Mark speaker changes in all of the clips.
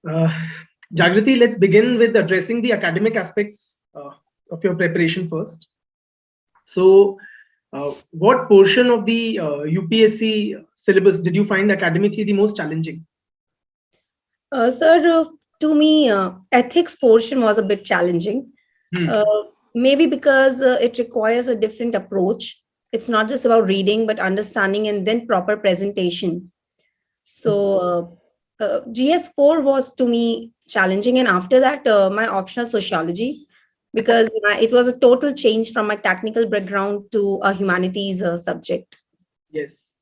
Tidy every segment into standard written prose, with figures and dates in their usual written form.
Speaker 1: Uh, Jagrati, let's begin with addressing the academic aspects of your preparation first. So, what portion of the UPSC syllabus did you find academically the most challenging?
Speaker 2: Sir, to me, ethics portion was a bit challenging.
Speaker 1: Hmm.
Speaker 2: Uh, Maybe because it requires a different approach. It's not just about reading, but understanding and then proper presentation. So GS4 was to me challenging, and after that, my optional sociology, because it was a total change from my technical background to a humanities subject.
Speaker 1: Yes,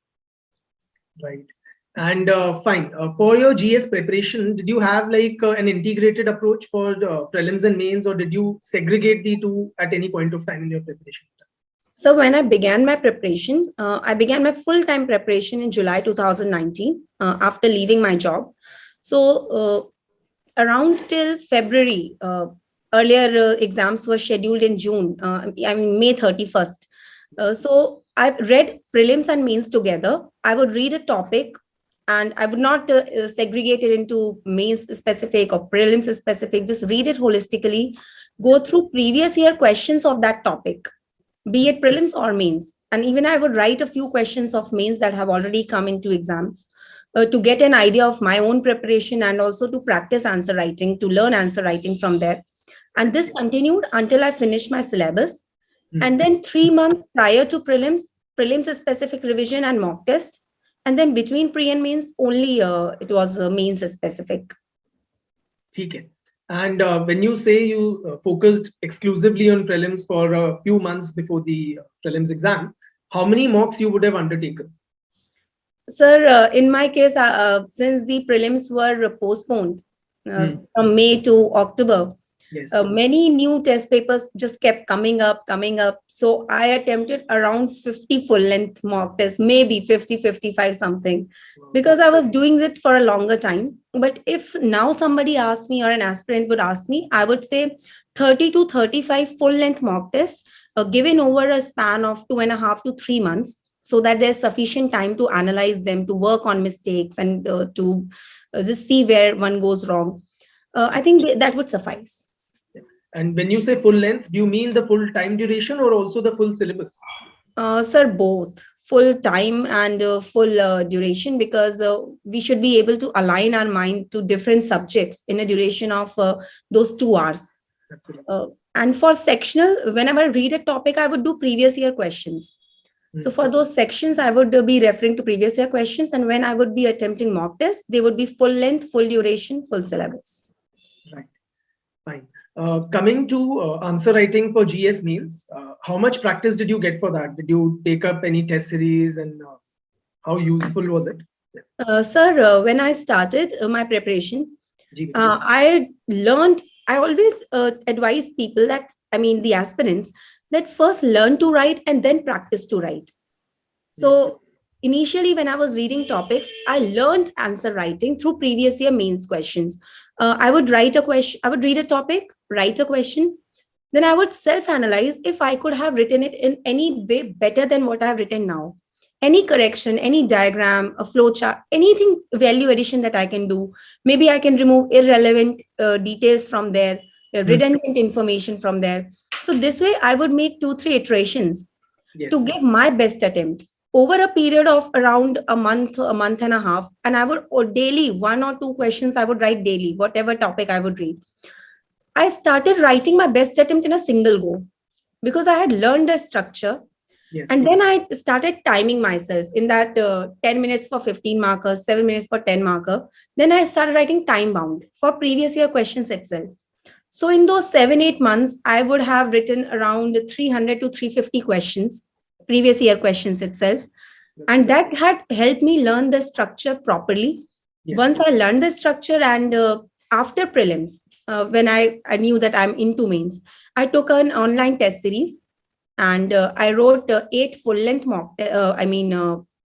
Speaker 1: right. And fine. For your GS preparation, did you have like an integrated approach for the prelims and mains, or did you segregate the two at any point of time in your preparation?
Speaker 2: So when I began my full-time preparation in July 2019 after leaving my job. So around till February, earlier exams were scheduled in June, I mean May 31st. So I read prelims and mains together. I would read a topic and I would not segregate it into mains specific or prelims specific, just read it holistically, go through previous year questions of that topic, be it prelims or mains. And even I would write a few questions of mains that have already come into exams to get an idea of my own preparation and also to practice answer writing, to learn answer writing from there. And this continued until I finished my syllabus. And then 3 months prior to prelims specific revision and mock test. And then between pre and mains, only it was mains specific.
Speaker 1: Okay. And when you say you focused exclusively on prelims for a few months before the prelims exam, how many mocks you would have undertaken?
Speaker 2: Sir, in my case, since the prelims were postponed from May to October,
Speaker 1: Yes.
Speaker 2: many new test papers just kept coming up. So I attempted around 50 full length mock tests, maybe 50, 55 something, because I was doing it for a longer time. But if now somebody asks me or an aspirant would ask me, I would say 30 to 35 full length mock tests given over a span of 2.5 to 3 months, so that there's sufficient time to analyze them, to work on mistakes, and to just see where one goes wrong. I think that would suffice.
Speaker 1: And when you say full length, do you mean the full time duration or also the full syllabus?
Speaker 2: Sir, both full time and full duration, because we should be able to align our mind to different subjects in a duration of those 2 hours. And for sectional, whenever I read a topic, I would do previous year questions. So for those sections, I would be referring to previous year questions. And when I would be attempting mock tests, they would be full length, full duration, full syllabus.
Speaker 1: Right. Fine. Coming to answer writing for GS meals, how much practice did you get for that? Did you take up any test series, and how useful was it?
Speaker 2: Sir, when I started my preparation,
Speaker 1: Ji.
Speaker 2: I always advise people that, I mean, the aspirants, that first learn to write and then practice to write. So initially, when I was reading topics, I learned answer writing through previous year mains questions. I would write a question, I would read a topic, write a question, then I would self-analyze if I could have written it in any way better than what I've written now. Any correction, any diagram, a flow chart, anything value addition that I can do. Maybe I can remove irrelevant details from there, redundant information from there. So this way, I would make 2, 3 iterations to give my best attempt over a period of around a month and a half. And I would daily, 1 or 2 questions I would write daily, whatever topic I would read. I started writing my best attempt in a single go because I had learned the structure.
Speaker 1: Yes.
Speaker 2: And then I started timing myself in that 10 minutes for 15 markers, 7 minutes for 10 marker. Then I started writing time bound for previous year questions itself. So in those 7, 8 months, I would have written around 300 to 350 questions, previous year questions itself. And that had helped me learn the structure properly.
Speaker 1: Yes.
Speaker 2: Once I learned the structure, and after prelims, when I knew that I'm into mains, I took an online test series, and I wrote 8 full length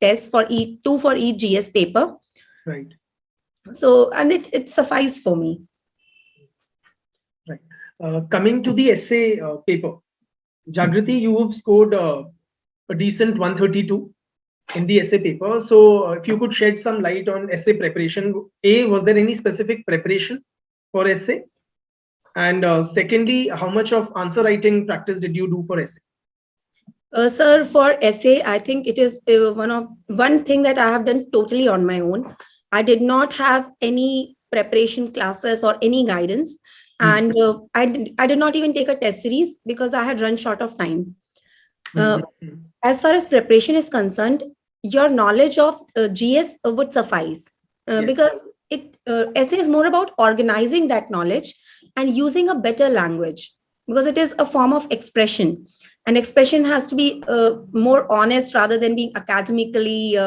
Speaker 2: tests for each, 2 for each GS paper.
Speaker 1: Right.
Speaker 2: So, and it sufficed for me.
Speaker 1: Right. Coming to the essay paper, Jagrati, you have scored a decent 132. in the essay paper. So if you could shed some light on essay preparation. Was there any specific preparation for essay? And secondly, how much of answer writing practice did you do for essay?
Speaker 2: Sir, for essay, I think it is one thing that I have done totally on my own. I did not have any preparation classes or any guidance, and I did not even take a test series because I had run short of time. As far as preparation is concerned, your knowledge of GS would suffice because essay is more about organizing that knowledge and using a better language, because it is a form of expression, and expression has to be more honest rather than being academically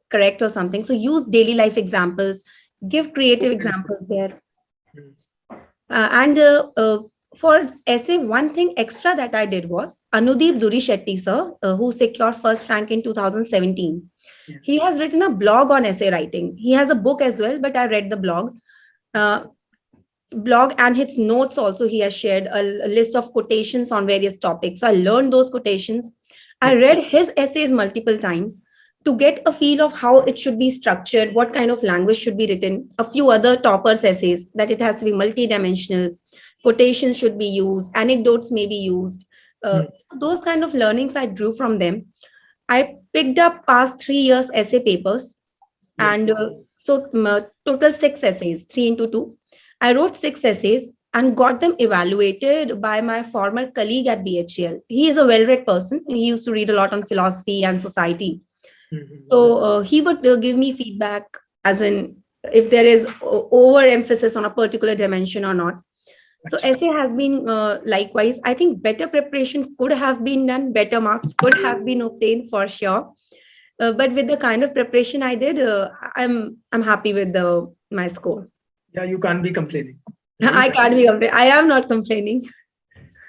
Speaker 2: correct or something. So use daily life examples, give creative examples there. And for essay, one thing extra that I did was Anudeep Duri Shetty sir, who secured first rank in 2017.
Speaker 1: Yes.
Speaker 2: He has written a blog on essay writing. He has a book as well, but I read the blog. Blog and his notes also. He has shared a list of quotations on various topics. So I learned those quotations. I read his essays multiple times to get a feel of how it should be structured, what kind of language should be written. A few other toppers' essays, that it has to be multidimensional, quotations should be used, anecdotes may be used. Those kind of learnings I drew from them. I picked up past 3 years essay papers, and total 6 essays, 3 into 2. I wrote 6 essays and got them evaluated by my former colleague at BHL. He is a well-read person. He used to read a lot on philosophy and society. So he would give me feedback, as in if there is overemphasis on a particular dimension or not. So essay has been likewise. I think better preparation could have been done, better marks could have been obtained for sure. But with the kind of preparation I did, I'm happy with my score.
Speaker 1: Yeah, you can't be complaining.
Speaker 2: I can't be complaining. I am not complaining.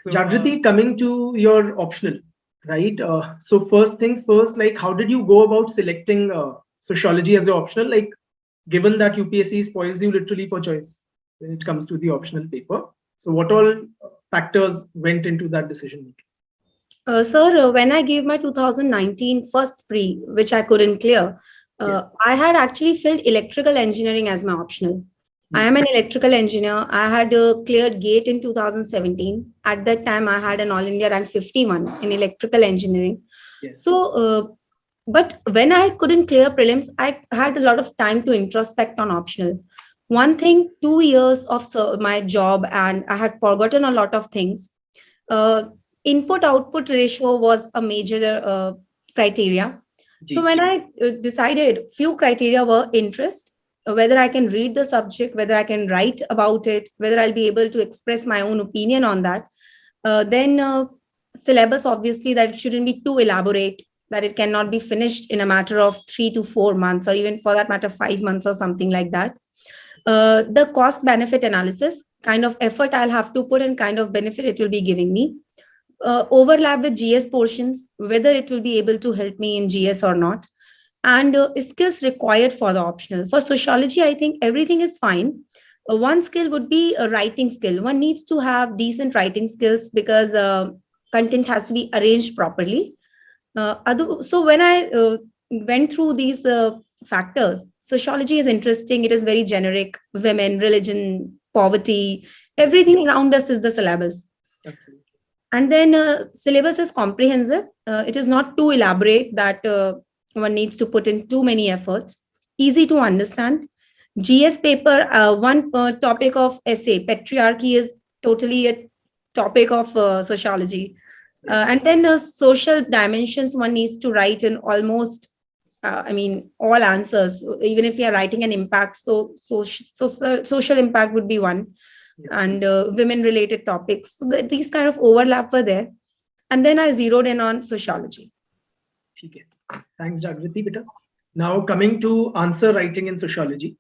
Speaker 1: So, Jagrati, coming to your optional, right? So first things first, like how did you go about selecting sociology as your optional? Like, given that UPSC spoils you literally for choice when it comes to the optional paper. So what all factors went into that decision making?
Speaker 2: Sir, when I gave my 2019 first pre, which I couldn't clear, I had actually filled electrical engineering as my optional. I am an electrical engineer. I had cleared GATE in 2017. At that time, I had an All India rank 51 in electrical engineering. So, but when I couldn't clear prelims, I had a lot of time to introspect on optional. One thing, 2 years of my job, and I had forgotten a lot of things. Input-output ratio was a major criteria. So when I decided, few criteria were interest, whether I can read the subject, whether I can write about it, whether I'll be able to express my own opinion on that. Then syllabus, obviously, that it shouldn't be too elaborate, that it cannot be finished in a matter of 3 to 4 months, or even for that matter, 5 months or something like that. The cost benefit analysis, kind of effort I'll have to put and kind of benefit it will be giving me. Overlap with GS portions, whether it will be able to help me in GS or not. And skills required for the optional. For sociology, I think everything is fine. One skill would be a writing skill. One needs to have decent writing skills because content has to be arranged properly. So when I went through these factors, sociology is interesting. It is very generic. Women, religion, poverty, everything around us is the syllabus.
Speaker 1: Absolutely.
Speaker 2: And then syllabus is comprehensive. It is not too elaborate that one needs to put in too many efforts. Easy to understand. GS paper, one topic of essay, patriarchy, is totally a topic of sociology. And then social dimensions, one needs to write in almost, all answers, even if you are writing an impact. So social impact would be one. And women related topics. So these kind of overlap were there. And then I zeroed in on sociology.
Speaker 1: Okay. Thanks, Jagrati. Beta. Now coming to answer writing in sociology.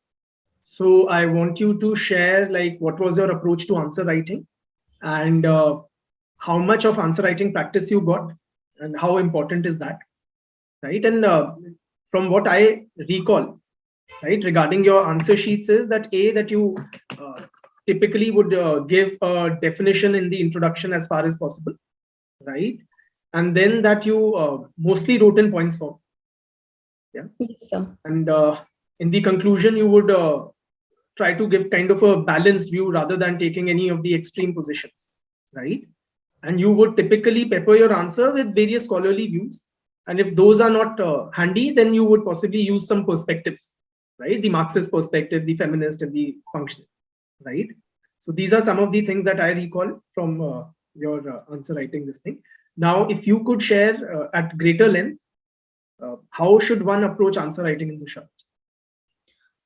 Speaker 1: So I want you to share like what was your approach to answer writing and how much of answer writing practice you got and how important is that, right? And from what I recall, right, regarding your answer sheets is that that you typically would give a definition in the introduction as far as possible, right? And then that you mostly wrote in points form, Yeah.
Speaker 2: Yes, sir.
Speaker 1: And in the conclusion, you would try to give kind of a balanced view rather than taking any of the extreme positions, right? And you would typically pepper your answer with various scholarly views. And if those are not handy, then you would possibly use some perspectives, right? The Marxist perspective, the feminist, and the functional, right? So these are some of the things that I recall from your answer writing this thing. Now, if you could share at greater length, how should one approach answer writing in sociology?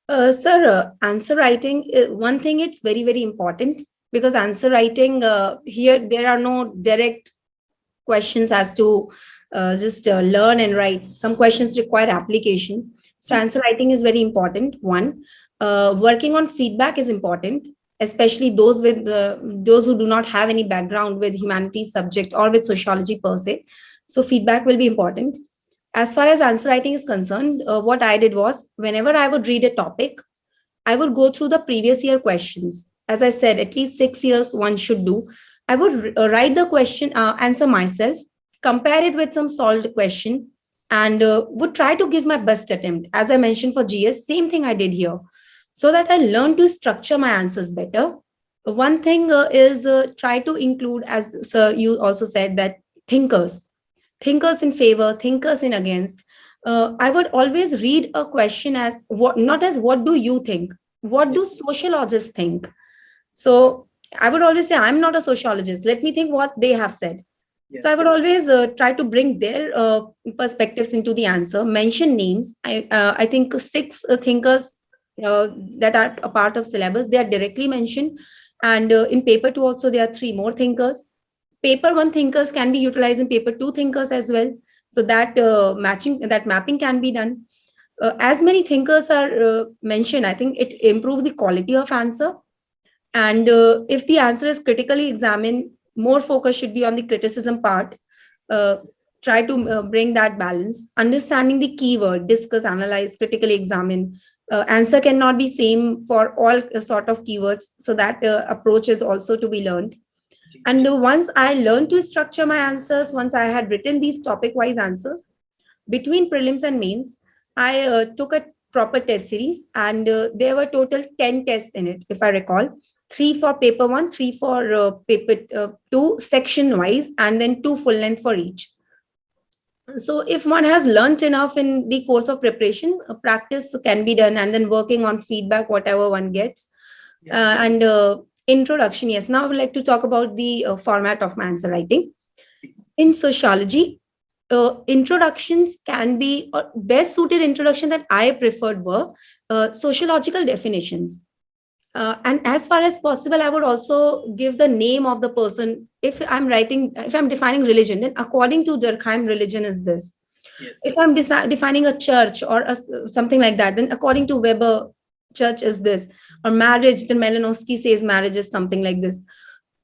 Speaker 2: Sir, answer writing, one thing, it's very, very important because answer writing, here, there are no direct questions as to just learn and write. Some questions require application. So answer writing is very important. One, working on feedback is important, especially those who do not have any background with humanities subject or with sociology per se. So feedback will be important. As far as answer writing is concerned, what I did was whenever I would read a topic, I would go through the previous year questions. As I said, at least 6 years one should do. I would write the question, answer myself, compare it with some solved question, and would try to give my best attempt. As I mentioned for GS, same thing I did here, so that I learned to structure my answers better. One thing is try to include, as sir you also said, that thinkers, thinkers in favor, thinkers in against. I would always read a question as what, not as what do you think, what do sociologists think. So I would always say, I'm not a sociologist. Let me think what they have said. So I would always try to bring their perspectives into the answer, mention names. I think six thinkers that are a part of syllabus, they are directly mentioned. And in paper two also, there are three more thinkers. Paper one thinkers can be utilized in paper two thinkers as well. So that mapping can be done. As many thinkers are mentioned, I think it improves the quality of answer. And if the answer is critically examined, more focus should be on the criticism part. Uh, Try to bring that balance. Understanding the keyword, discuss, analyze, critically examine. Answer cannot be same for all sort of keywords. So that approach is also to be learned. And once I learned to structure my answers, once I had written these topic-wise answers, between prelims and mains, I took a proper test series, and there were total 10 tests in it, if I recall. Three for paper one, three for paper two, section wise, and then two full length for each. So if one has learnt enough in the course of preparation, practice can be done, and then working on feedback, whatever one gets. And introduction, yes. Now I would like to talk about the format of my answer writing. In sociology, introductions can be best suited introduction that I preferred were sociological definitions. And as far as possible, I would also give the name of the person. If I'm defining religion, then according to Durkheim, religion is this. Yes. If I'm defining a church or something like that, then according to Weber, church is this. Or marriage, then Malinowski says marriage is something like this.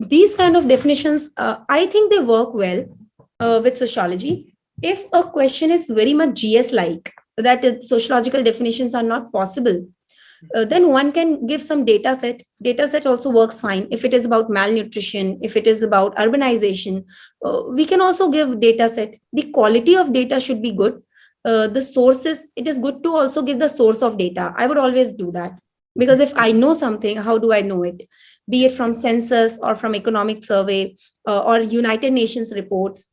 Speaker 2: These kind of definitions, I think they work well with sociology. If a question is very much GS-like, that sociological definitions are not possible, then one can give some data set. Data set also works fine. If it is about malnutrition, if it is about urbanization, we can also give data set. The quality of data should be good. The sources, it is good to also give the source of data. I would always do that, because if I know something, how do I know it? Be it from census or from economic survey or United Nations reports,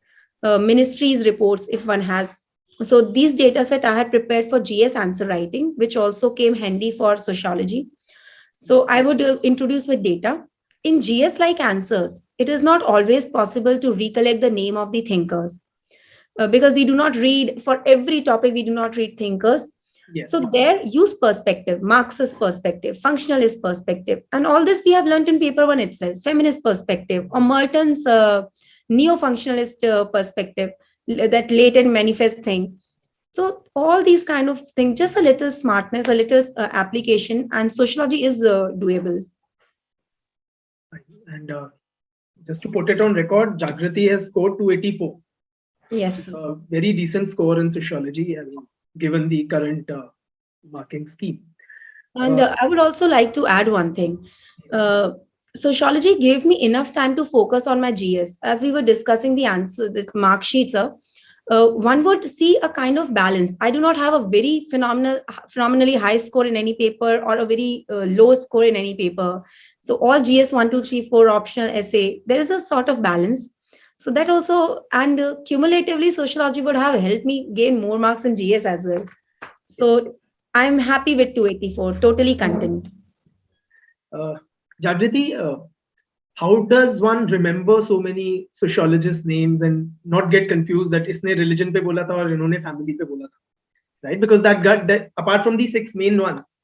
Speaker 2: ministries reports, if one has. So these data set I had prepared for GS answer writing, which also came handy for sociology. So I would introduce with data. In GS like answers, it is not always possible to recollect the name of the thinkers because we do not read for every topic, we do not read thinkers. Yes. So there, use perspective, Marxist perspective, functionalist perspective, and all this we have learned in paper one itself, feminist perspective, or Merton's neo-functionalist perspective, that latent manifest thing. So all these kind of things, just a little smartness, a little application, and sociology is doable.
Speaker 1: And just to put it on record, Jagrati has scored 284.
Speaker 2: Yes.
Speaker 1: A very decent score in sociology, I mean, given the current marking scheme.
Speaker 2: And I would also like to add one thing. Sociology gave me enough time to focus on my GS. As we were discussing the answer, the mark sheets, one would see a kind of balance. I do not have a very phenomenally high score in any paper or a very low score in any paper. So all GS 1, 2, 3, 4 optional essay, there is a sort of balance. So that also, and cumulatively, sociology would have helped me gain more marks in GS as well. So I'm happy with 284, totally content.
Speaker 1: Jagrati, how does one remember so many sociologists' names and not get confused that इसने religion पे बोला था और इन्होंने family पे बोला था, right? Because that apart from the 6 main ones,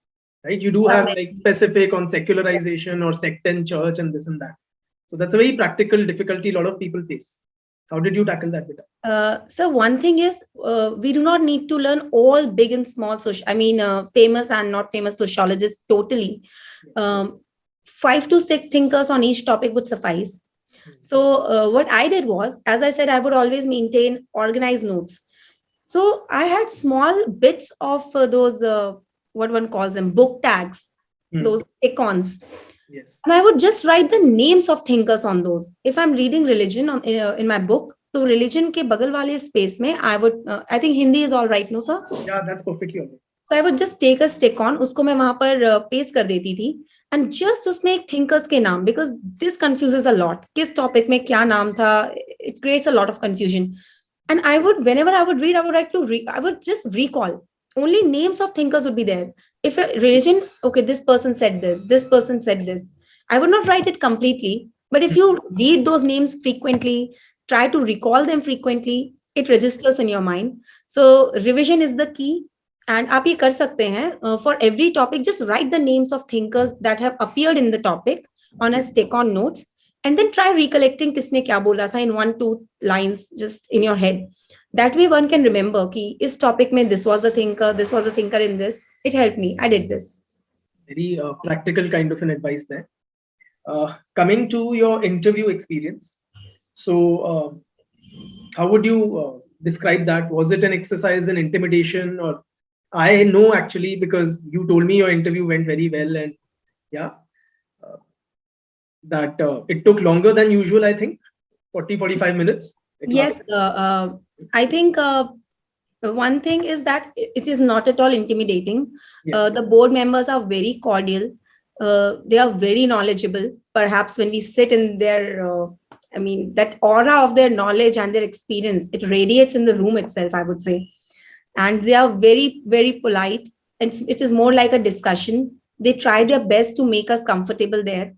Speaker 1: right? You do have like specific on secularization or sect and church and this and that. So that's a very practical difficulty a lot of people face. How did you tackle that, Beta?
Speaker 2: So one thing is, we do not need to learn all big and small famous and not famous sociologists totally. 5 to 6 thinkers on each topic would suffice. So what I did was, as I said, I would always maintain organized notes. So I had small bits of those, what one calls them, book tags, those icons.
Speaker 1: Yes.
Speaker 2: And I would just write the names of thinkers on those. If I'm reading religion in my book, so religion ke bagal wale space mein, I would, I think Hindi is all right, no sir?
Speaker 1: Yeah, that's perfectly okay.
Speaker 2: So I would just take a stick on, usko main wahan par paste kar deti thi, and just usme ek thinkers ke naam, because this confuses a lot. Kis topic mein kya naam tha? It creates a lot of confusion. And I would, whenever I would read, I would like to I would just recall. Only names of thinkers would be there. If a religion, okay, this person said this person said this. I would not write it completely, but if you read those names frequently, try to recall them frequently, it registers in your mind. So revision is the key. And आप ये कर सकते हैं, for every topic, just write the names of thinkers that have appeared in the topic on a stick-on notes, and then try recollecting किसने क्या बोला था in 1-2 lines just in your head. That way one can remember कि इस topic में this was the thinker in this. It helped me. I did this.
Speaker 1: Very practical kind of an advice there. Coming to your interview experience, so how would you describe that? Was it an exercise in intimidation? Or I know actually because you told me your interview went very well, and yeah, that it took longer than usual, I think 40-45 minutes.
Speaker 2: Yes, I think one thing is that it is not at all intimidating.
Speaker 1: Yes.
Speaker 2: The board members are very cordial. They are very knowledgeable. Perhaps when we sit in their, that aura of their knowledge and their experience, it radiates in the room itself, I would say. And they are very, very polite. And it is more like a discussion. They try their best to make us comfortable there.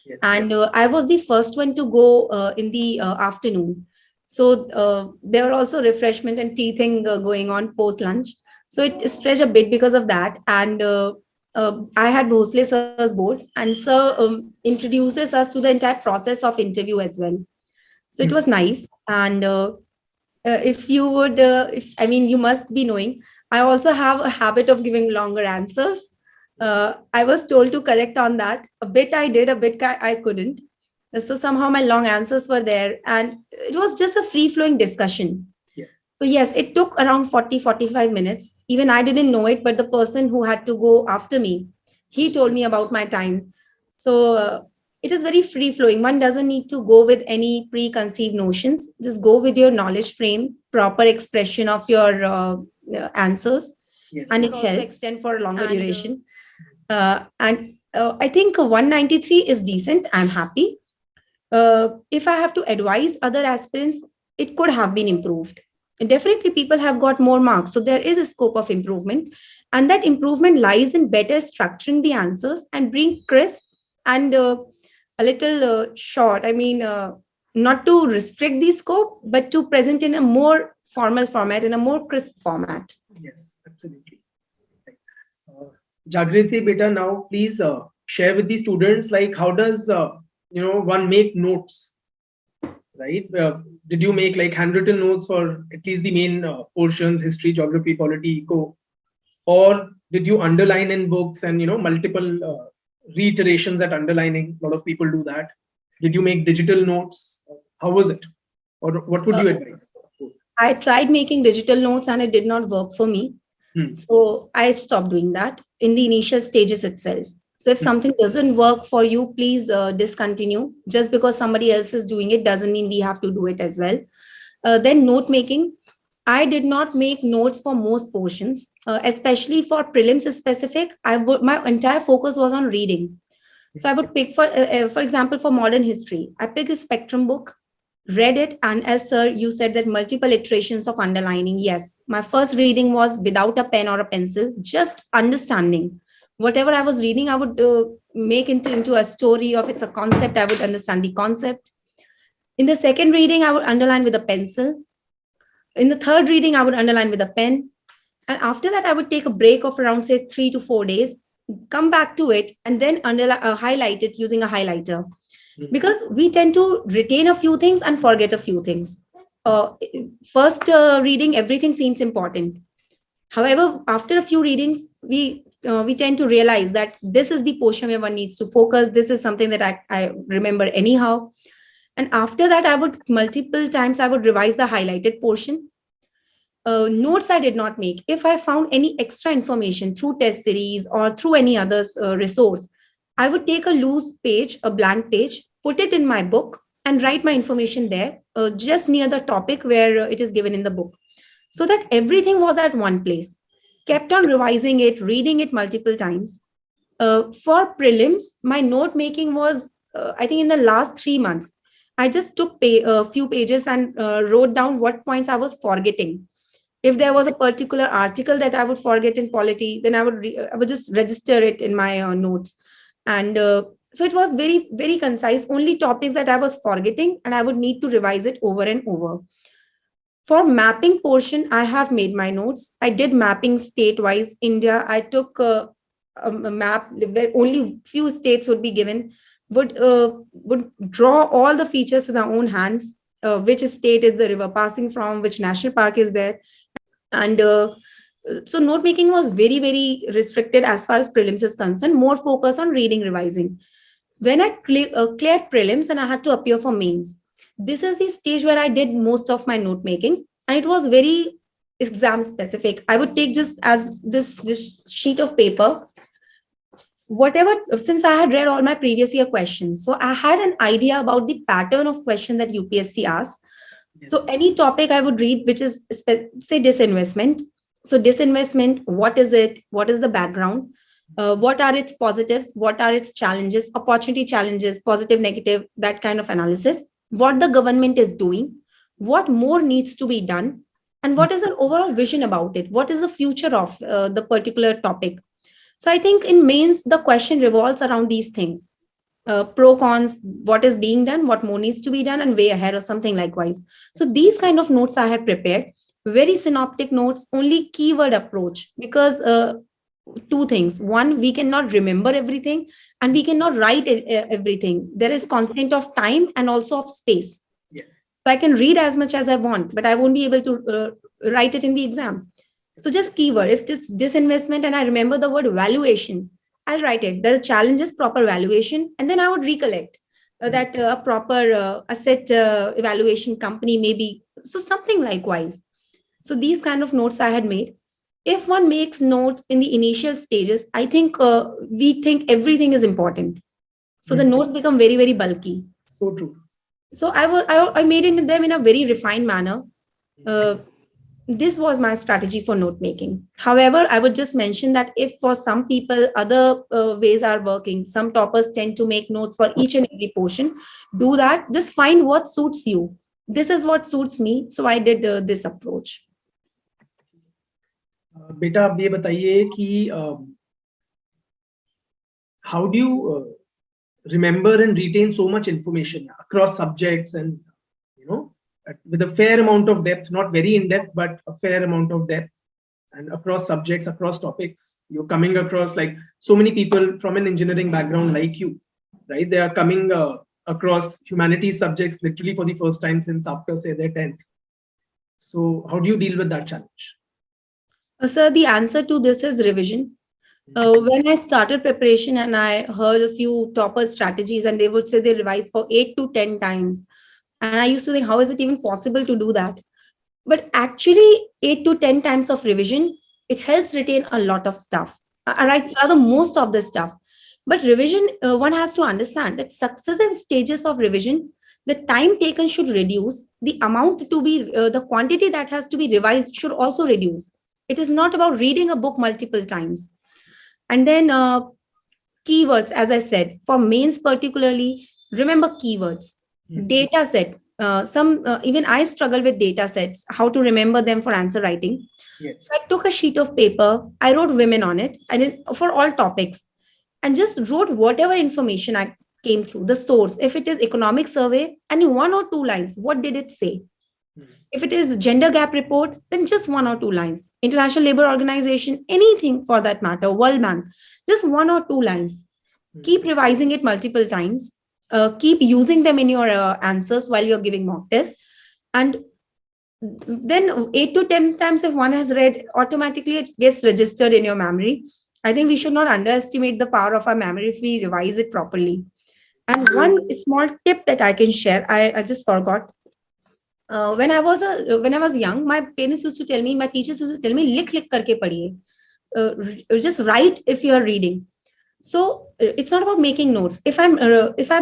Speaker 1: Yes.
Speaker 2: And I was the first one to go in the afternoon. So there were also refreshment and tea thing going on post lunch. So it stretched a bit because of that. And I had Bhosle sir's board, and sir introduces us to the entire process of interview as well. So it was nice. And if you would, you must be knowing, I also have a habit of giving longer answers. I was told to correct on that. A bit I did, a bit I couldn't. So somehow my long answers were there, and it was just a free-flowing discussion.
Speaker 1: Yes.
Speaker 2: So yes, it took around 40-45 minutes. Even I didn't know it, but the person who had to go after me, he told me about my time. So it is very free-flowing. One doesn't need to go with any preconceived notions. Just go with your knowledge frame, proper expression of your answers.
Speaker 1: Yes.
Speaker 2: And it also extend for a longer duration. I think 193 is decent. I'm happy. If I have to advise other aspirants, it could have been improved. Definitely people have got more marks. So there is a scope of improvement. And that improvement lies in better structuring the answers and being crisp and a little short. Not to restrict the scope, but to present in a more formal format, in a more crisp format.
Speaker 1: Yes, absolutely. Jagrati, beta, now please share with the students, like how does one make notes, right? Did you make like handwritten notes for at least the main portions, history, geography, polity, eco, or did you underline in books and multiple reiterations at underlining? A lot of people do that. Did you make digital notes? How was it? Or what would you advise?
Speaker 2: I tried making digital notes and it did not work for me. So I stopped doing that in the initial stages itself. So if something doesn't work for you, please discontinue. Just because somebody else is doing it doesn't mean we have to do it as well. Then note making. I did not make notes for most portions, especially for prelims specific. My entire focus was on reading. So I would pick for example, for modern history, I picked a spectrum book, read it, and as sir, you said that multiple iterations of underlining. Yes, my first reading was without a pen or a pencil, just understanding. Whatever I was reading, I would make into a story of it's a concept. I would understand the concept. In the second reading, I would underline with a pencil. In the third reading, I would underline with a pen. And after that, I would take a break of around, say, 3 to 4 days, come back to it, and then highlight it using a highlighter. Because we tend to retain a few things and forget a few things. Uh, First reading, everything seems important. However, after a few readings, we tend to realize that this is the portion where one needs to focus. This is something that I remember anyhow. And after that, I would multiple times I would revise the highlighted portion. Notes I did not make. If I found any extra information through test series or through any other resource, I would take a loose page, a blank page, put it in my book, and write my information there, just near the topic where it is given in the book, so that everything was at one place. Kept on revising it, reading it multiple times. For prelims, my note making was, I think, in the last 3 months. I just took a few pages and wrote down what points I was forgetting. If there was a particular article that I would forget in polity, then I would just register it in my notes. And so it was very, very concise, only topics that I was forgetting, and I would need to revise it over and over. For mapping portion, I have made my notes. I did mapping state-wise. India, I took a map where only few states would be given, would draw all the features with our own hands, which state is the river passing from, which national park is there. And so note making was very, very restricted as far as prelims is concerned, more focus on reading, revising. When I cleared prelims and I had to appear for mains, this is the stage where I did most of my note making, and it was very exam specific. I would take just as this sheet of paper, whatever, since I had read all my previous year questions, so I had an idea about the pattern of question that UPSC asks. Yes. So any topic I would read, which is say disinvestment. So disinvestment, what is it? What is the background? What are its positives? What are its challenges? Opportunity, challenges, positive, negative, that kind of analysis. What the government is doing, what more needs to be done, and what is an overall vision about it? What is the future of the particular topic? So I think in mains, the question revolves around these things. Pro, cons, what is being done, what more needs to be done, and way ahead or something likewise. So these kind of notes I had prepared, very synoptic notes, only keyword approach, because two things. One, we cannot remember everything, and we cannot write everything. There is constraint of time and also of space.
Speaker 1: Yes.
Speaker 2: So I can read as much as I want, but I won't be able to write it in the exam. So just keyword. If this disinvestment and I remember the word valuation, I'll write it. The challenge is proper valuation, and then I would recollect that a proper asset evaluation company maybe. So something likewise. So these kind of notes I had made. If one makes notes in the initial stages, I think we think everything is important. So the notes become very, very bulky.
Speaker 1: So true.
Speaker 2: So I made it them in a very refined manner. This was my strategy for note making. However, I would just mention that if for some people other ways are working, some toppers tend to make notes for each and every portion. Do that. Just find what suits you. This is what suits me. So I did this approach.
Speaker 1: बेटा आप ये बताइए कि how do you remember and retain so much information across subjects and with a fair amount of depth, not very in depth, but a fair amount of depth, and across subjects, across topics. You're coming across like so many people from an engineering background like you, right? They are coming across humanities subjects literally for the first time since after, say, their 10th. So how do you deal with that challenge?
Speaker 2: Sir, the answer to this is revision. When I started preparation and I heard a few topper strategies, and they would say they revise for 8 to 10 times. And I used to think, how is it even possible to do that? But actually, 8 to 10 times of revision, it helps retain a lot of stuff, right? Rather, most of the stuff. But revision, one has to understand that successive stages of revision the time taken should reduce. The amount to be, the quantity that has to be revised should also reduce. It is not about reading a book multiple times. And then keywords, as I said, for mains particularly, remember keywords. Data set. Even I struggle with data sets, how to remember them for answer writing.
Speaker 1: Yes.
Speaker 2: So I took a sheet of paper, I wrote women on it, and for all topics, and just wrote whatever information I came through, the source. If it is economic survey, and in 1 or 2 lines, what did it say? If it is gender gap report, then just 1 or 2 lines. International Labor Organization, anything for that matter, World Bank, just 1 or 2 lines. Keep revising it multiple times. Keep using them in your answers while you're giving mock tests. And then 8 to 10 times, if one has read, automatically it gets registered in your memory. I think we should not underestimate the power of our memory if we revise it properly. And one small tip that I can share, I just forgot. When I was young, my parents used to tell me, my teachers used to tell me, "Likh karke padhiye." Just write if you are reading. So it's not about making notes. If I'm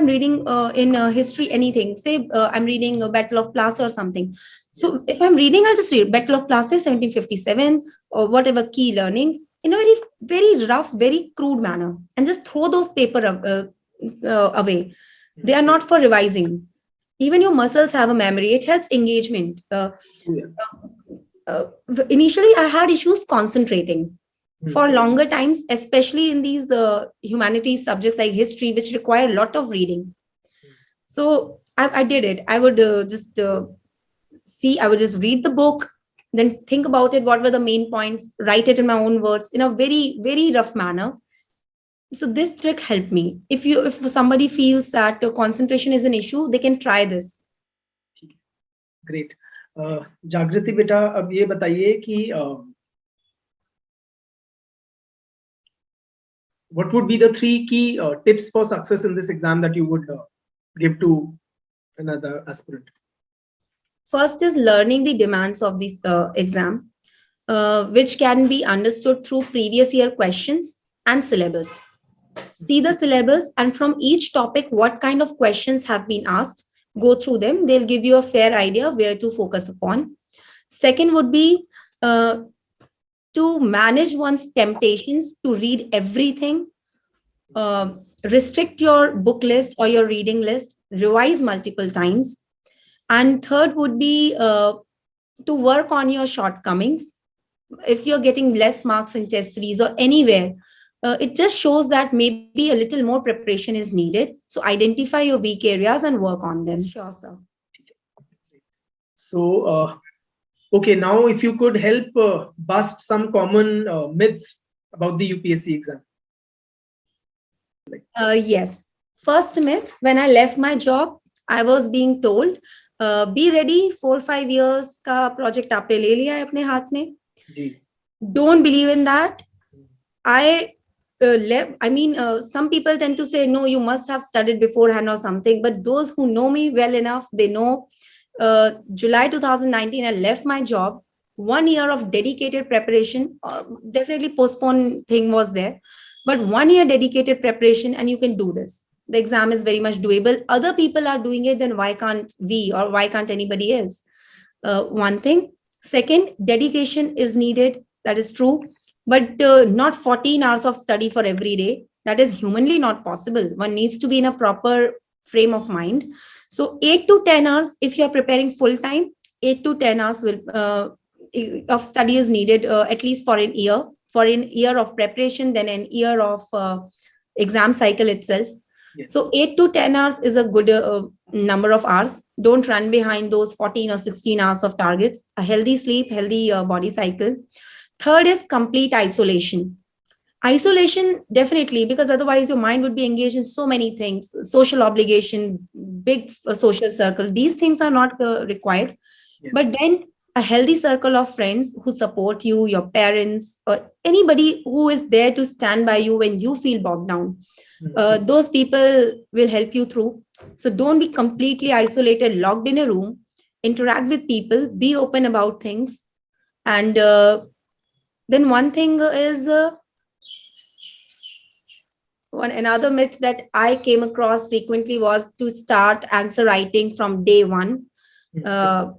Speaker 2: reading in history anything, say I'm reading a Battle of Plaza or something. So if I'm reading, I'll just read Battle of Plaza 1757 or whatever key learnings in a very very rough, very crude manner, and just throw those paper away. They are not for revising. Even your muscles have a memory. It helps engagement. Initially, I had issues concentrating for longer times, especially in these humanities subjects like history, which require a lot of reading. So I did it. I would I would just read the book, then think about it. What were the main points? Write it in my own words in a very, very rough manner. So this trick helped me. If somebody feels that concentration is an issue, they can try this.
Speaker 1: Great. जागृति बेटा, अब ये बताइए कि what would be the 3 key tips for success in this exam that you would give to another aspirant?
Speaker 2: First is learning the demands of this exam, which can be understood through previous year questions and syllabus. See the syllabus, and from each topic, what kind of questions have been asked. Go through them. They'll give you a fair idea where to focus upon. Second would be to manage one's temptations to read everything. Restrict your book list or your reading list. Revise multiple times. And third would be to work on your shortcomings. If you're getting less marks in test series or anywhere, it just shows that maybe a little more preparation is needed. So identify your weak areas and work on them. Sure, sir.
Speaker 1: So, okay, now if you could help bust some common myths about the UPSC exam.
Speaker 2: Yes. First myth, when I left my job, I was being told, be ready, 4-5 years ka project aapne le liya hai apne haath mein. Don't believe in that. Some people tend to say, no, you must have studied beforehand or something. But those who know me well enough, they know July 2019, I left my job. 1 year of dedicated preparation, definitely postponed thing was there, but 1 year dedicated preparation, and you can do this. The exam is very much doable. Other people are doing it, then why can't we, or why can't anybody else? One thing. Second, dedication is needed. That is true. But not 14 hours of study for every day. That is humanly not possible. One needs to be in a proper frame of mind. So 8 to 10 hours, if you are preparing full time, 8 to 10 hours of study is needed, at least for an year. For an year of preparation, then an year of exam cycle itself. Yes. So 8 to 10 hours is a good number of hours. Don't run behind those 14 or 16 hours of targets. A healthy sleep, healthy body cycle. Third is complete isolation. Isolation, definitely, because otherwise your mind would be engaged in so many things. Social obligation, big social circle. These things are not required. Yes. But then a healthy circle of friends who support you, your parents, or anybody who is there to stand by you when you feel bogged down. Those people will help you through. So don't be completely isolated, locked in a room. Interact with people, be open about things. And then one thing is, Another myth that I came across frequently was to start answer writing from day one.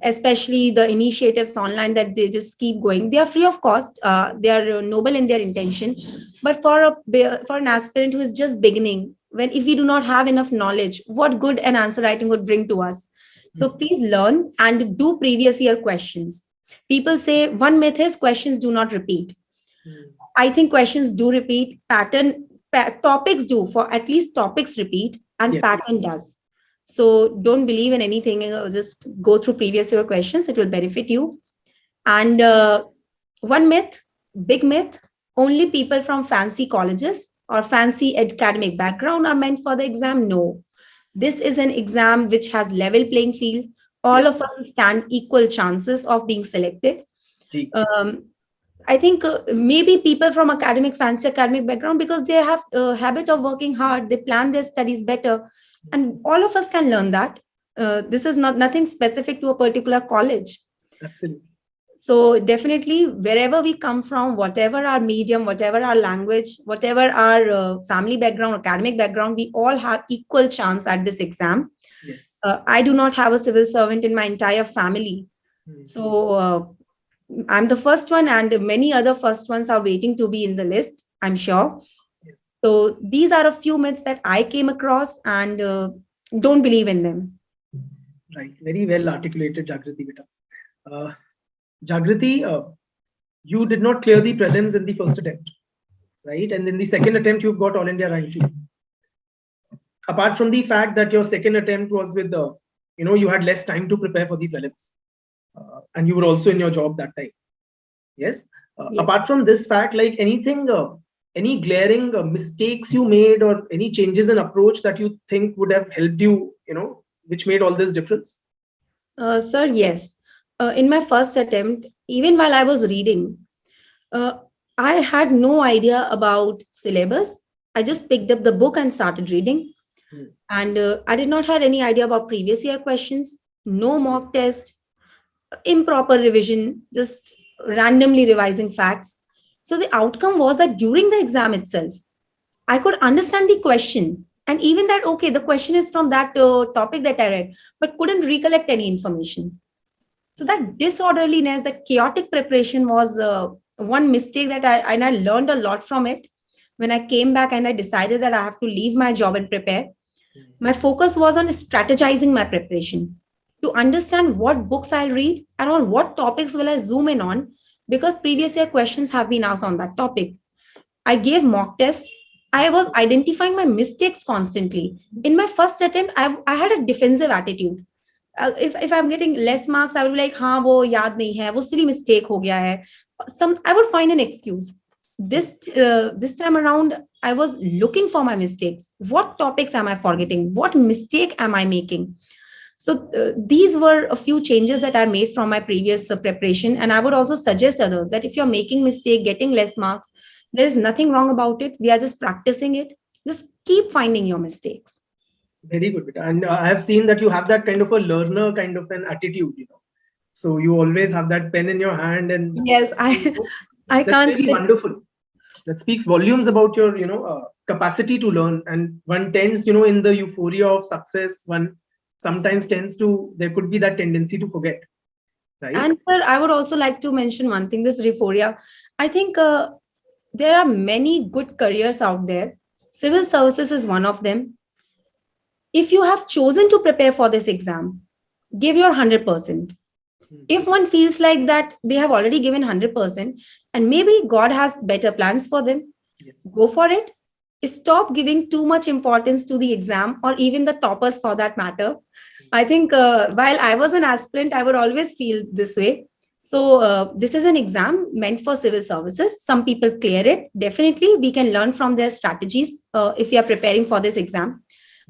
Speaker 2: Especially the initiatives online that they just keep going. They are free of cost. They are noble in their intention. But for an aspirant who is just beginning, when if we do not have enough knowledge, what good an answer writing would bring to us? So please learn and do previous year questions. People say one myth is questions do not repeat. I think questions do repeat. Topics do. For at least topics repeat, and
Speaker 1: Yes.
Speaker 2: pattern does. So don't believe in anything. Just go through previous year questions. It will benefit you. And one myth, big myth, only people from fancy colleges or fancy academic background are meant for the exam. No, this is an exam which has level playing field. All
Speaker 1: Yes.
Speaker 2: of us stand equal chances of being selected.
Speaker 1: Gee.
Speaker 2: I think maybe people from fancy academic background, because they have a habit of working hard, they plan their studies better, and all of us can learn that. This is nothing specific to a particular college.
Speaker 1: Absolutely.
Speaker 2: So definitely, wherever we come from, whatever our medium, whatever our language, whatever our family background, academic background, we all have equal chance at this exam.
Speaker 1: Yes.
Speaker 2: I do not have a civil servant in my entire family. So I'm the first one, and many other first ones are waiting to be in the list, I'm sure.
Speaker 1: Yes.
Speaker 2: So these are a few myths that I came across, and don't believe in them.
Speaker 1: Right. Very well articulated, Jagrati beta. Jagrati, you did not clear the prelims in the first attempt, right? And in the second attempt, you've got All India rank 2. Apart from the fact that your second attempt was with the, you had less time to prepare for the prelims, and you were also in your job that time. Yes.
Speaker 2: Yes.
Speaker 1: Apart from this fact, like anything, any glaring mistakes you made or any changes in approach that you think would have helped you, which made all this difference?
Speaker 2: Sir, yes. In my first attempt, even while I was reading, I had no idea about syllabus. I just picked up the book and started reading. And I did not have any idea about previous year questions, no mock test, improper revision, just randomly revising facts. So the outcome was that during the exam itself, I could understand the question. And even that, okay, the question is from that topic that I read, but couldn't recollect any information. So that disorderliness, that chaotic preparation was one mistake that I learned a lot from it. When I came back and I decided that I have to leave my job and prepare, my focus was on strategizing my preparation to understand what books I'll read and on what topics will I zoom in on, because previous year questions have been asked on that topic. I gave mock tests. I was identifying my mistakes constantly. In my first attempt, I had a defensive attitude. If I'm getting less marks, I would be like, हाँ वो याद नहीं है, वो silly mistake हो गया है. I would find an excuse. This time around, I was looking for my mistakes. What topics am I forgetting? What mistake am I making? So these were a few changes that I made from my previous preparation. And I would also suggest others that if you're making mistake, getting less marks, there is nothing wrong about it. We are just practicing it. Just keep finding your mistakes.
Speaker 1: Very good. And I have seen that you have that kind of a learner kind of an attitude, So you always have that pen in your hand, and
Speaker 2: yes, I
Speaker 1: that's
Speaker 2: can't.
Speaker 1: really wonderful. That speaks volumes about your, capacity to learn. And one tends, in the euphoria of success, one sometimes there could be that tendency to forget. Right.
Speaker 2: And sir, I would also like to mention one thing, this euphoria. I think there are many good careers out there. Civil services is one of them. If you have chosen to prepare for this exam, give your 100%. If one feels like that they have already given 100% and maybe God has better plans for them,
Speaker 1: yes,
Speaker 2: go for it. Stop giving too much importance to the exam or even the toppers for that matter. I think while I was an aspirant, I would always feel this way. So this is an exam meant for civil services. Some people clear it. Definitely, we can learn from their strategies if we are preparing for this exam.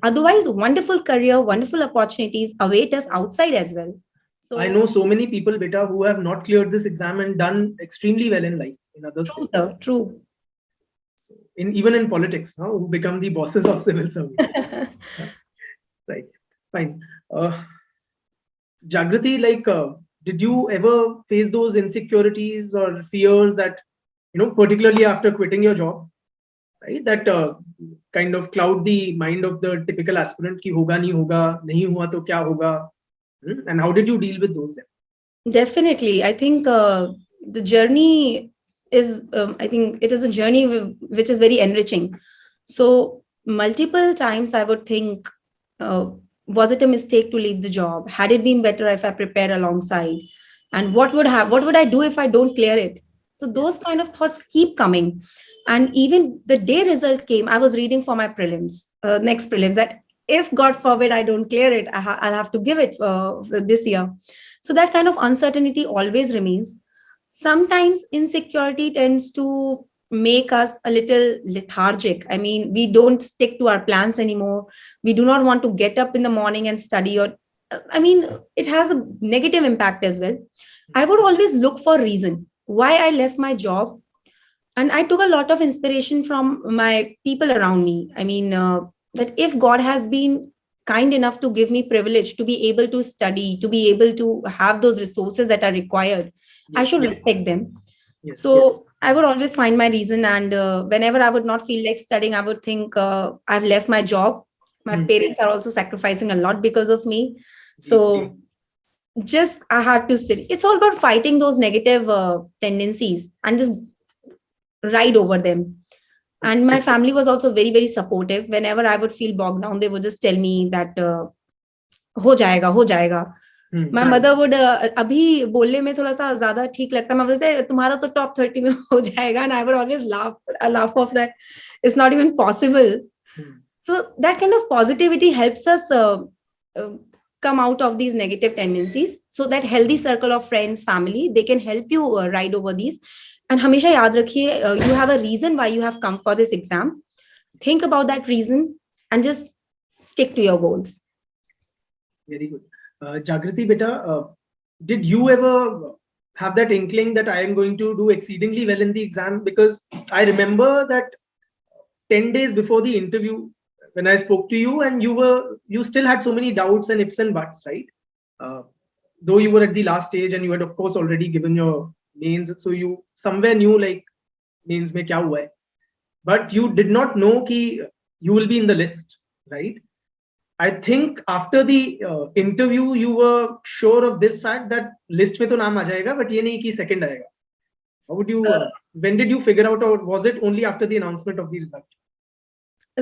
Speaker 2: Otherwise, wonderful career, wonderful opportunities await us outside as well. So
Speaker 1: I know so many people, beta, who have not cleared this exam and done extremely well in life in others.
Speaker 2: True, sir. True.
Speaker 1: So even in politics, who become the bosses of civil service. Right. Fine. Jagrati, did you ever face those insecurities or fears that, particularly after quitting your job, right? That kind of cloud the mind of the typical aspirant ki hoga nahi hoga, nahi hua to kya hoga. And how did you deal with those then?
Speaker 2: Definitely. I think the journey is, I think it is a journey which is very enriching. So, multiple times I would think, uh, was it a mistake to leave the job? Had it been better if I prepare alongside? And what would I do if I don't clear it? So, those kind of thoughts keep coming. And even the day result came, I was reading for my prelims, next prelims, that if God forbid I don't clear it, I'll have to give it this year. So that kind of uncertainty always remains. Sometimes insecurity tends to make us a little lethargic. I mean, we don't stick to our plans anymore. We do not want to get up in the morning and study, or I mean, it has a negative impact as well. I would always look for reason why I left my job, and I took a lot of inspiration from my people around me. I mean, that if God has been kind enough to give me privilege to be able to study, to be able to have those resources that are required, I
Speaker 1: Yes,
Speaker 2: should
Speaker 1: yes,
Speaker 2: respect them.
Speaker 1: yes,
Speaker 2: So
Speaker 1: yes.
Speaker 2: I would always find my reason, and whenever I would not feel like studying, I would think, I've left my job. My
Speaker 1: Hmm.
Speaker 2: parents are also sacrificing a lot because of me.
Speaker 1: Ji, ji.
Speaker 2: So just I had to study. It's all about fighting those negative tendencies and just ride over them. And my family was also very, very supportive. Whenever I would feel bogged down, they would just tell me that हो जाएगा, हो जाएगा.
Speaker 1: Hmm.
Speaker 2: My mother would अभी बोलने में थोड़ा सा ज्यादा ठीक लगता है. मैं बोलते तुम्हारा तो top 30 में हो जाएगा, and I would always laugh off that. It's not even possible.
Speaker 1: Hmm.
Speaker 2: So that kind of positivity helps us uh, come out of these negative tendencies. So that healthy circle of friends, family, they can help you ride over these. And हमेशा याद रखिए, you have a reason why you have come for this exam. Think about that reason and just stick to your goals.
Speaker 1: Very good. Jagrati, beta, did you ever have that inkling that I am going to do exceedingly well in the exam? Because I remember that 10 days before the interview, when I spoke to you, and you still had so many doubts and ifs and buts, right? Uh, though you were at the last stage and you had, of course, already given your mains, so you somewhere knew like mains mein kya hua hai. But you did not know ki you will be in the list, right? I think after the interview, you were sure of this fact that list में तो नाम आ जाएगा, but ये नहीं कि second आएगा. How would you? When did you figure out, or was it only after the announcement of the result?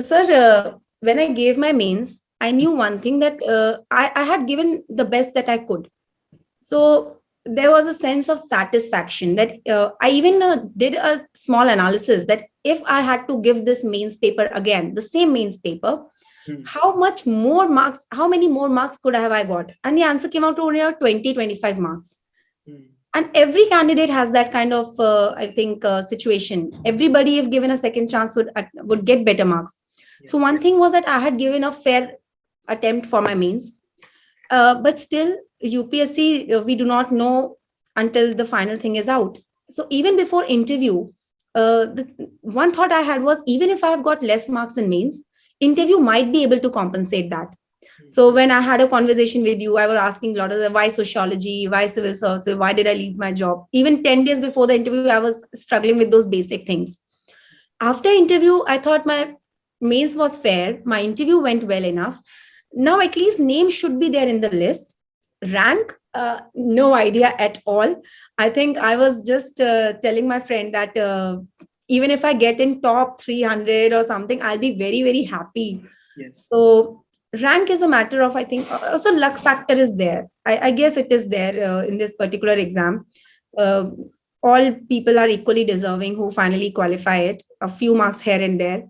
Speaker 2: Sir, when I gave my mains, I knew one thing, that I had given the best that I could. So there was a sense of satisfaction that I even did a small analysis that if I had to give this mains paper again, the same mains paper, how much more marks, how many more marks could have I got? And the answer came out to only 20, 25 marks. And every candidate has that kind of, I think, situation. Everybody, if given a second chance, would get better marks. So one thing was that I had given a fair attempt for my mains. But still, UPSC, we do not know until the final thing is out. So even before interview, the one thought I had was, even if I have got less marks in mains, interview might be able to compensate that. So when I had a conversation with you, I was asking a lot of why sociology, why civil services, why did I leave my job? Even 10 days before the interview, I was struggling with those basic things. After interview, I thought my mains was fair. My interview went well enough. Now at least name should be there in the list. Rank, no idea at all. I think I was just telling my friend that even if I get in top 300 or something, I'll be very, very happy.
Speaker 1: Yes.
Speaker 2: So rank is a matter of, I think, also luck factor is there. I guess it is there in this particular exam. Uh, all people are equally deserving who finally qualify it, a few marks here and there.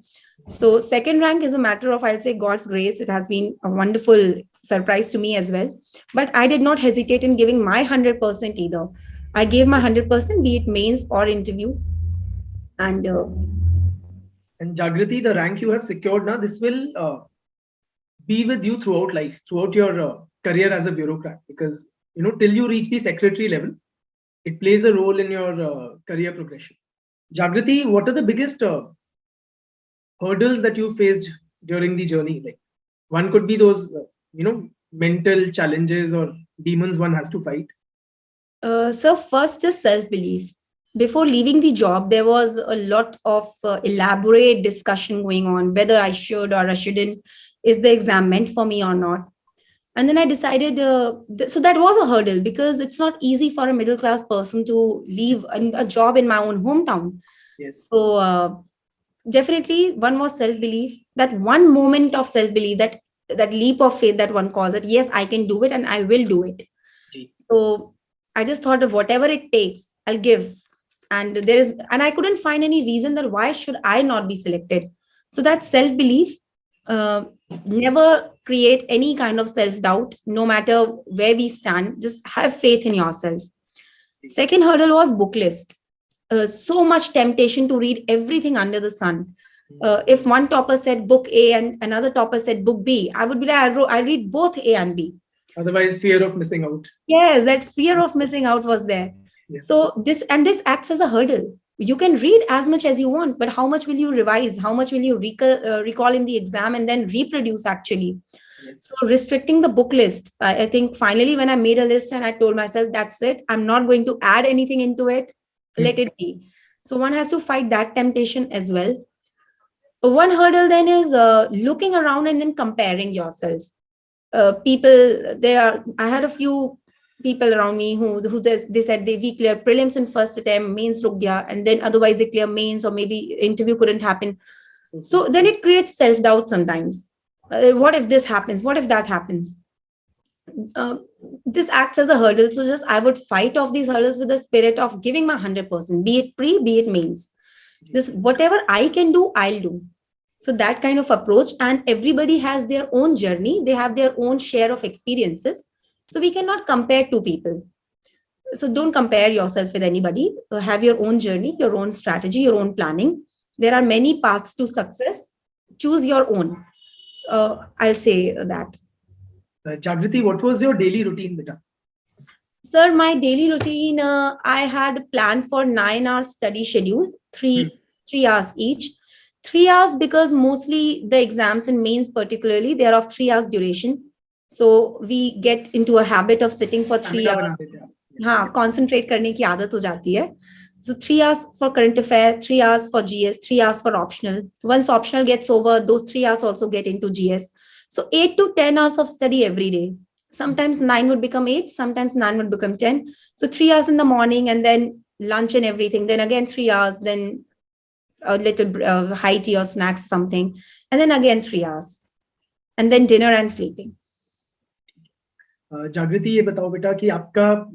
Speaker 2: So second rank is a matter of, I'll say, God's grace. It has been a wonderful surprise to me as well. But I did not hesitate in giving my 100% either. I gave my 100%, be it mains or interview. And
Speaker 1: Jagrati, the rank you have secured now, this will be with you throughout life, throughout your career as a bureaucrat, because till you reach the secretary level, it plays a role in your career progression. Jagrati, what are the biggest hurdles that you faced during the journey? Like, one could be those mental challenges or demons one has to fight.
Speaker 2: so first is self-belief. before leaving the job, there was a lot of elaborate discussion going on whether I should or I shouldn't. Is the exam meant for me or not? And then I decided, so that was a hurdle because it's not easy for a middle class person to leave a job in my own hometown.
Speaker 1: Yes.
Speaker 2: So definitely, one was self belief. That one moment of self belief, that leap of faith that one calls it. Yes, I can do it, and I will do it.
Speaker 1: Ji.
Speaker 2: So I just thought of whatever it takes, I'll give. And I couldn't find any reason that why should I not be selected. So that self belief, uh, never create any kind of self doubt, no matter where we stand. Just have faith in yourself. Second hurdle was book list. So much temptation to read everything under the sun. If one topper said book A and another topper said book B, I would be like, I read both A and B.
Speaker 1: Otherwise, fear of missing out.
Speaker 2: Yes, that fear of missing out was there.
Speaker 1: Yes.
Speaker 2: So this acts as a hurdle. You can read as much as you want, but how much will you revise? How much will you recall in the exam and then reproduce actually?
Speaker 1: Yes.
Speaker 2: So restricting the book list, I think finally when I made a list and I told myself, that's it, I'm not going to add anything into it, let it be. So one has to fight that temptation as well. One hurdle then is looking around and then comparing yourself. I had a few people around me who they said we clear prelims in first attempt, mains ruk gaya, and then otherwise they clear mains or maybe interview couldn't happen. So then it creates self-doubt sometimes. What if this happens? What if that happens? This acts as a hurdle. So just I would fight off these hurdles with the spirit of giving my 100%, be it pre, be it mains. This whatever I can do, I'll do. So that kind of approach, and everybody has their own journey. They have their own share of experiences. So we cannot compare two people. So don't compare yourself with anybody. Have your own journey, your own strategy, your own planning. There are many paths to success. Choose your own. I'll say that.
Speaker 1: Jagrati, what was your daily routine, beta?
Speaker 2: Sir, my daily routine, I had planned for 9 hours study schedule, three hours each. 3 hours because mostly the exams and mains particularly, they are of 3 hours duration. So we get into a habit of sitting for 3 hours. हाँ, concentrate करने की आदत हो जाती है. So 3 hours for current affair, 3 hours for GS, 3 hours for optional. Once optional gets over, those 3 hours also get into GS. So 8 to 10 hours of study every day. Sometimes 9 would become 8, sometimes 9 would become 10. So 3 hours in the morning and then lunch and everything. Then again 3 hours, then a little high tea or snacks, something. And then again 3 hours. And then dinner and sleeping.
Speaker 1: Jagrati, ये बताओ बेटा कि आपका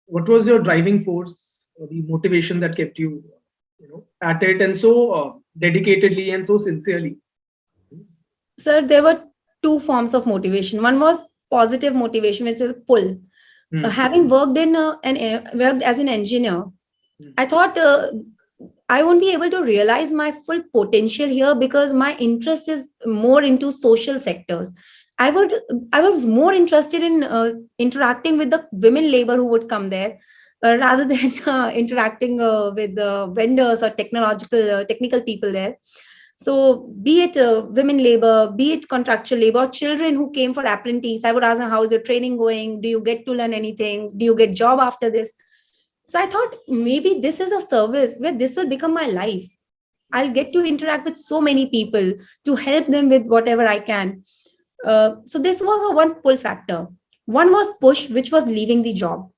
Speaker 1: what was your driving force, or the motivation that kept you, at it and so dedicatedly and so sincerely?
Speaker 2: Sir, there were two forms of motivation. One was positive motivation, which is pull. Having worked worked as an engineer, I thought I won't be able to realize my full potential here because my interest is more into social sectors. I was more interested in interacting with the women labor who would come there rather than interacting with vendors or technical people there. So be it women labor, be it contractual labor, or children who came for apprentice, I would ask them, how is your training going? Do you get to learn anything? Do you get job after this? So I thought maybe this is a service where this will become my life. I'll get to interact with so many people to help them with whatever I can. So this was a one pull factor. One was push, which was leaving the job.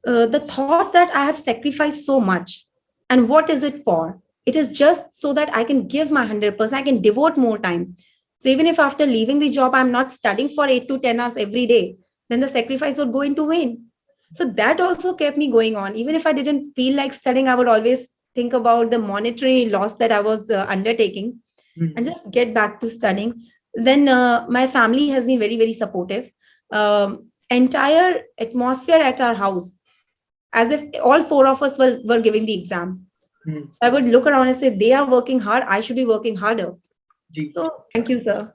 Speaker 2: The thought that I have sacrificed so much, and what is it for? It is just so that I can give my 100%, I can devote more time. So even if after leaving the job, I'm not studying for 8 to 10 hours every day, then the sacrifice would go into vain. So that also kept me going on. Even if I didn't feel like studying, I would always think about the monetary loss that I was undertaking and just get back to studying. Then my family has been very, very supportive. Entire atmosphere at our house, as if all four of us were giving the exam. So I would look around and say, they are working hard, I should be working harder. So thank you, sir.